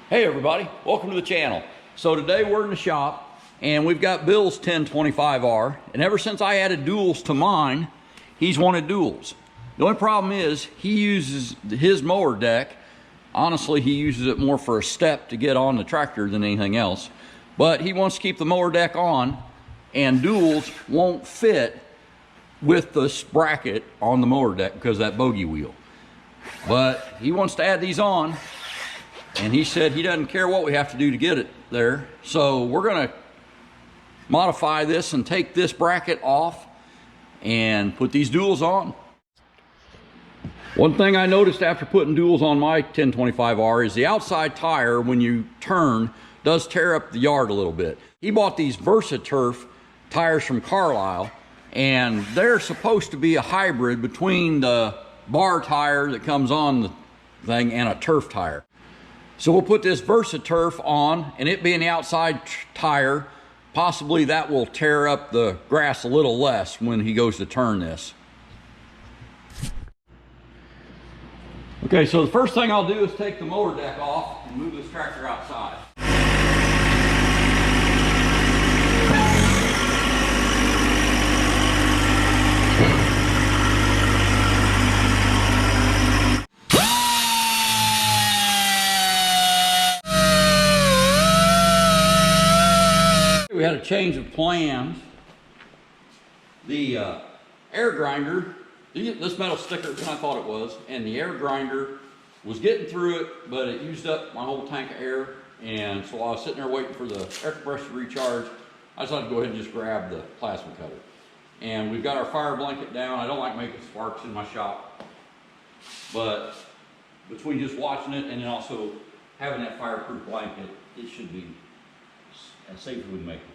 Hey everybody, welcome to the channel. So today we're in the shop and we've got Bill's 1025R, and ever since I added duals to mine, he's wanted duals. The only problem is he uses his mower deck. Honestly, he uses it more for a step to get on the tractor than anything else, but he wants to keep the mower deck on, and duals won't fit with this bracket on the mower deck because of that bogey wheel. But he wants to add these on, and he said he doesn't care what we have to do to get it there. So we're gonna modify this and take this bracket off and put these duals on. One thing I noticed after putting duals on my 1025R is the outside tire, when you turn, does tear up the yard a little bit. He bought these VersaTurf tires from Carlisle, and they're supposed to be a hybrid between the bar tire that comes on the thing and a turf tire. So we'll put this VersaTurf on, and it being the outside tire, possibly that will tear up the grass a little less when he goes to turn this. Okay, so the first thing I'll do is take the mower deck off and move this tractor outside. We had a change of plans. The air grinder, this metal sticker than I thought it was, and the air grinder was getting through it, but it used up my whole tank of air, and so while I was sitting there waiting for the air compressor to recharge, I decided to go ahead and just grab the plasma cutter. And we've got our fire blanket down. I don't like making sparks in my shop, but between just watching it and then also having that fireproof blanket, it should be as safe as we can make it.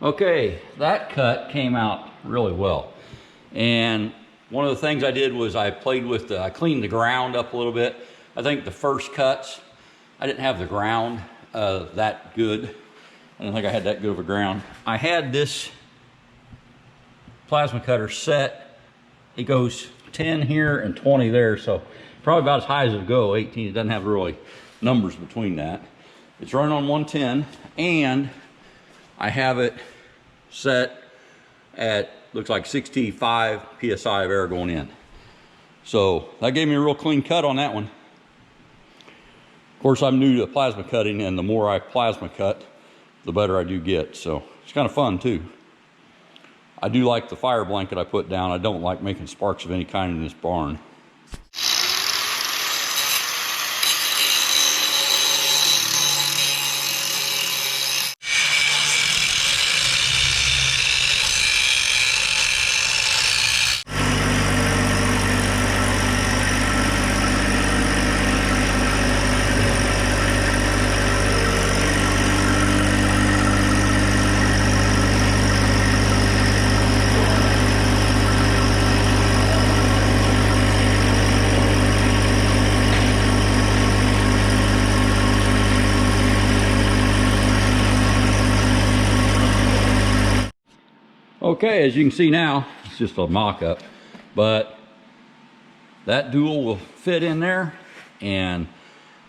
Okay, that cut came out really well. And one of the things I did was I cleaned the ground up a little bit. I think the first cuts, I didn't have the ground that good. I don't think I had that good of a ground. I had this plasma cutter set. It goes 10 here and 20 there, so probably about as high as it'll go, 18. It doesn't have really numbers between that. It's running on 110, and I have it set at, looks like 65 PSI of air going in. So that gave me a real clean cut on that one. Of course, I'm new to plasma cutting, and the more I plasma cut, the better I do get. So it's kind of fun too. I do like the fire blanket I put down. I don't like making sparks of any kind in this barn. Okay, as you can see now, it's just a mock-up, but that dual will fit in there and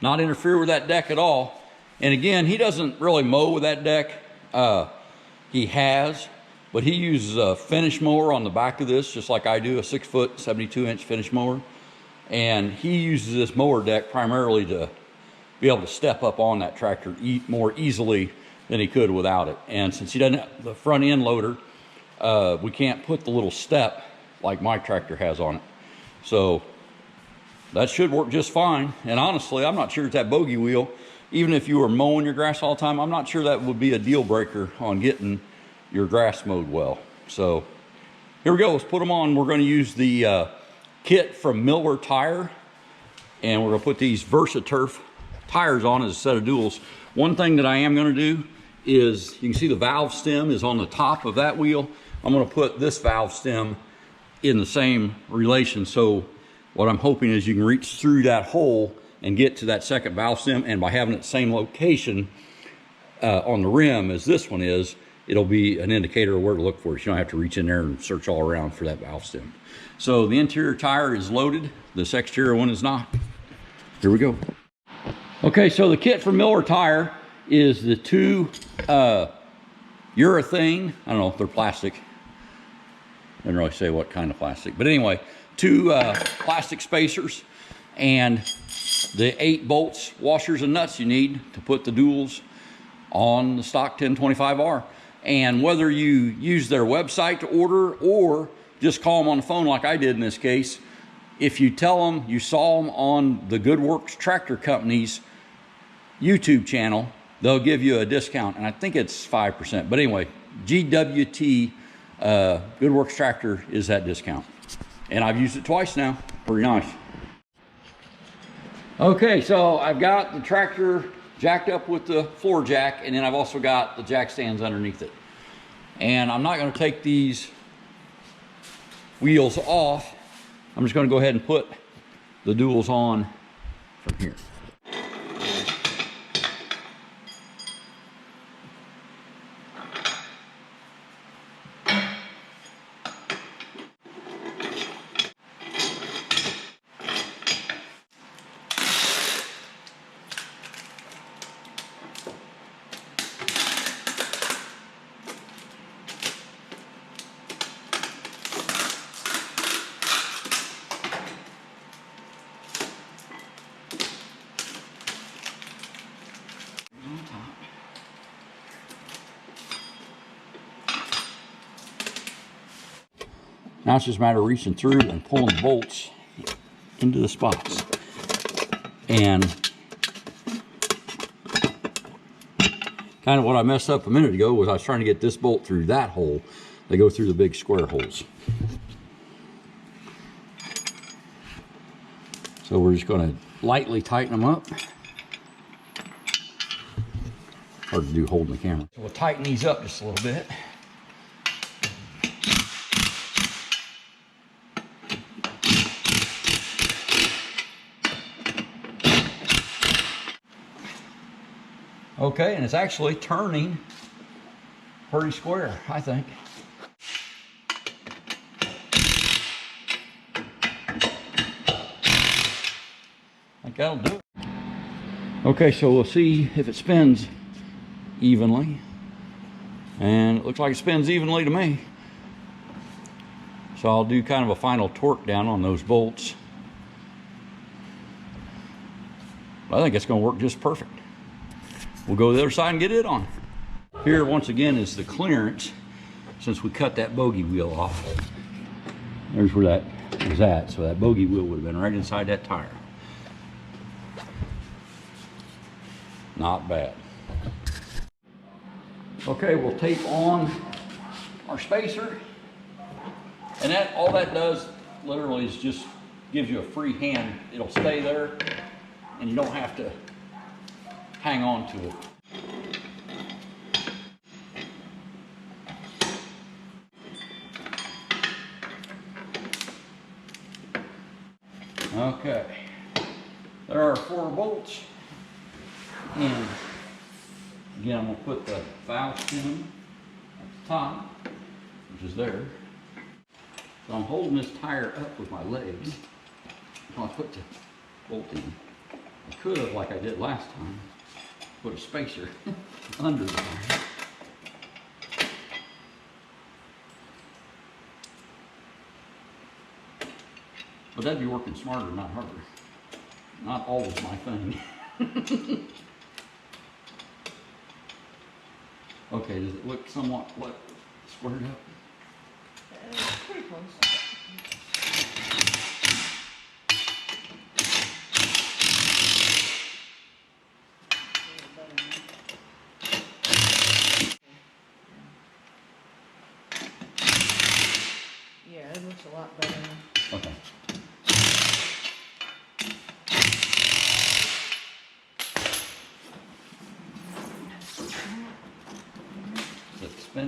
not interfere with that deck at all. And again, he doesn't really mow with that deck. He has, but he uses a finish mower on the back of this, just like I do, a 6-foot, 72-inch finish mower. And he uses this mower deck primarily to be able to step up on that tractor more easily than he could without it. And since he doesn't have the front end loader, we can't put the little step like my tractor has on it. So that should work just fine. And honestly, I'm not sure it's that bogey wheel. Even if you were mowing your grass all the time, I'm not sure that would be a deal breaker on getting your grass mowed well. So here we go, let's put them on. We're going to use the kit from Mower tire, and we're going to put these VersaTurf tires on as a set of duals. One thing that I am going to do is, you can see the valve stem is on the top of that wheel. I'm going to put this valve stem in the same relation, so what I'm hoping is you can reach through that hole and get to that second valve stem, and by having it the same location on the rim as this one is, it'll be an indicator of where to look for it. You don't have to reach in there and search all around for that valve stem. So the interior tire is loaded, this exterior one is not. Here we go. Okay, so the kit from Mower tire is the two urethane, I don't know if they're plastic, didn't really say what kind of plastic, but anyway, two plastic spacers and the 8 bolts, washers, and nuts you need to put the duals on the stock 1025R. And whether you use their website to order or just call them on the phone like I did in this case, if you tell them you saw them on the Good Works Tractor Company's YouTube channel, they'll give you a discount, and I think it's 5%. But anyway, GWT Good Works Tractor is that discount. And I've used it twice now, pretty nice. Okay, so I've got the tractor jacked up with the floor jack, and then I've also got the jack stands underneath it. And I'm not going to take these wheels off. I'm just going to go ahead and put the duals on from here. Now it's just a matter of reaching through and pulling the bolts into the spots. And kind of what I messed up a minute ago was I was trying to get this bolt through that hole. They go through the big square holes. So we're just going to lightly tighten them up. Hard to do holding the camera. So we'll tighten these up just a little bit. Okay, and it's actually turning pretty square, I think. I think that'll do it. Okay, so we'll see if it spins evenly. And it looks like it spins evenly to me. So I'll do kind of a final torque down on those bolts. I think it's going to work just perfect. We'll go to the other side and get it on. Here, once again, is the clearance, since we cut that bogey wheel off. There's where that is at, so that bogey wheel would have been right inside that tire. Not bad. Okay, we'll tape on our spacer. And that, all that does literally is just gives you a free hand. It'll stay there, and you don't have to hang on to it. Okay, there are 4 bolts, and again I'm going to put the valve stem at the top, which is there. So I'm holding this tire up with my legs. I'll put the bolt in. I could have, like I did last time, put a spacer under the tire. But that'd be working smarter, not harder. Not always my thing. Okay, does it look somewhat squared up? Pretty close. Yeah, it looks a lot better now. Okay.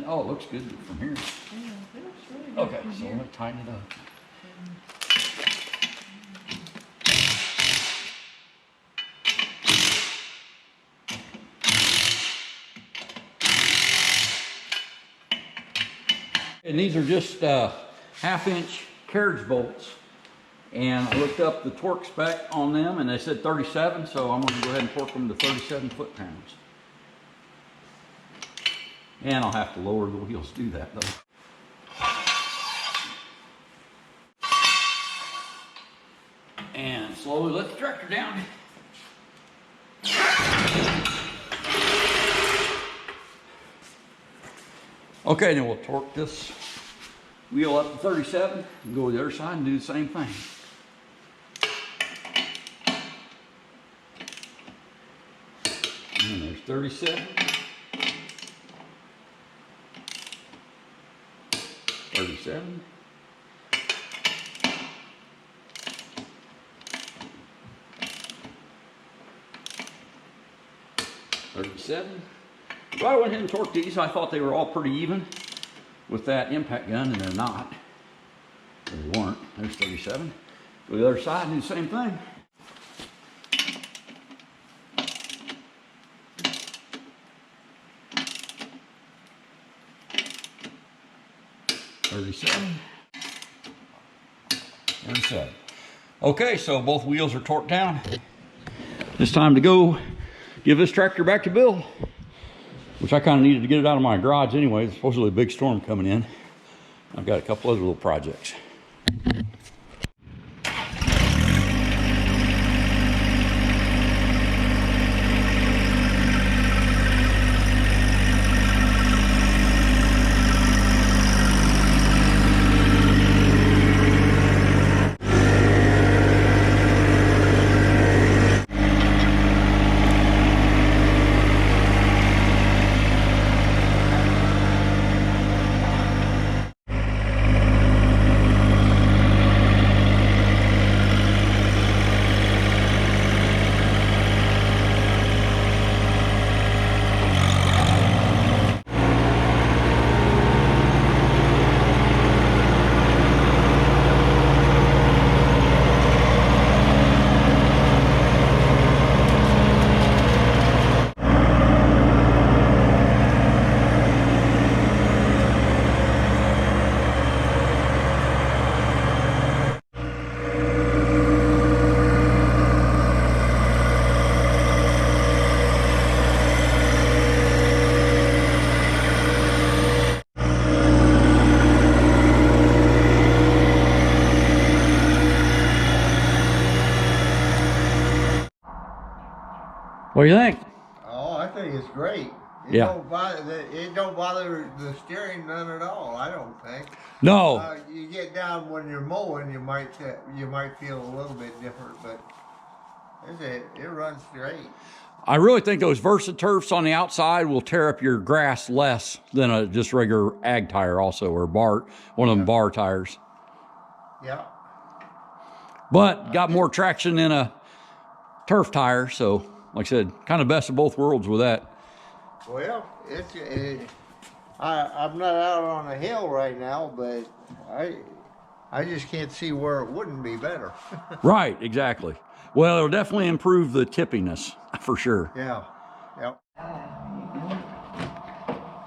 Oh, it looks good from here. Yeah, it looks really good. Okay, so let me tighten it up. And these are just 1/2-inch carriage bolts. And I looked up the torque spec on them and they said 37, so I'm going to go ahead and torque them to 37 foot-pounds. And I'll have to lower the wheels to do that though. And slowly let the tractor down. Okay, then we'll torque this wheel up to 37 and go to the other side and do the same thing. And there's 37. 37. 37. Well, I went ahead and torqued these. I thought they were all pretty even with that impact gun, and they're not. They weren't. There's 37. Go to the other side and do the same thing. Okay, so both wheels are torqued down. It's time to go give this tractor back to Bill, which I kind of needed to get it out of my garage anyway. There's supposedly a big storm coming in. I've got a couple other little projects. What do you think? Oh, I think it's great. Yeah. It don't bother the steering none at all, I don't think. No. You get down when you're mowing, you might feel a little bit different, but it runs straight. I really think those Versaturfs on the outside will tear up your grass less than a just regular ag tire also, or one of them bar tires. Yeah. But got more traction than a turf tire, so like I said, kind of best of both worlds with that. Well, I'm not out on a hill right now, but I just can't see where it wouldn't be better. Right, exactly. Well, it'll definitely improve the tippiness for sure. Yeah. Yep.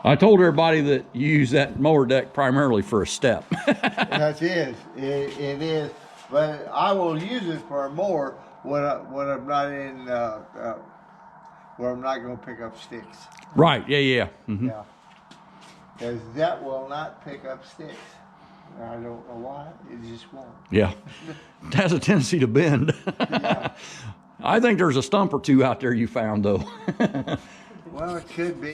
I told everybody that you use that mower deck primarily for a step. That is, it is. But I will use it for a mower when I'm not in where I'm not going to pick up sticks. Right, yeah, yeah. Mhm. Yeah. Because that will not pick up sticks. I don't know why. It just won't. Yeah. It has a tendency to bend. Yeah. I think there's a stump or two out there you found, though. Well, it could be.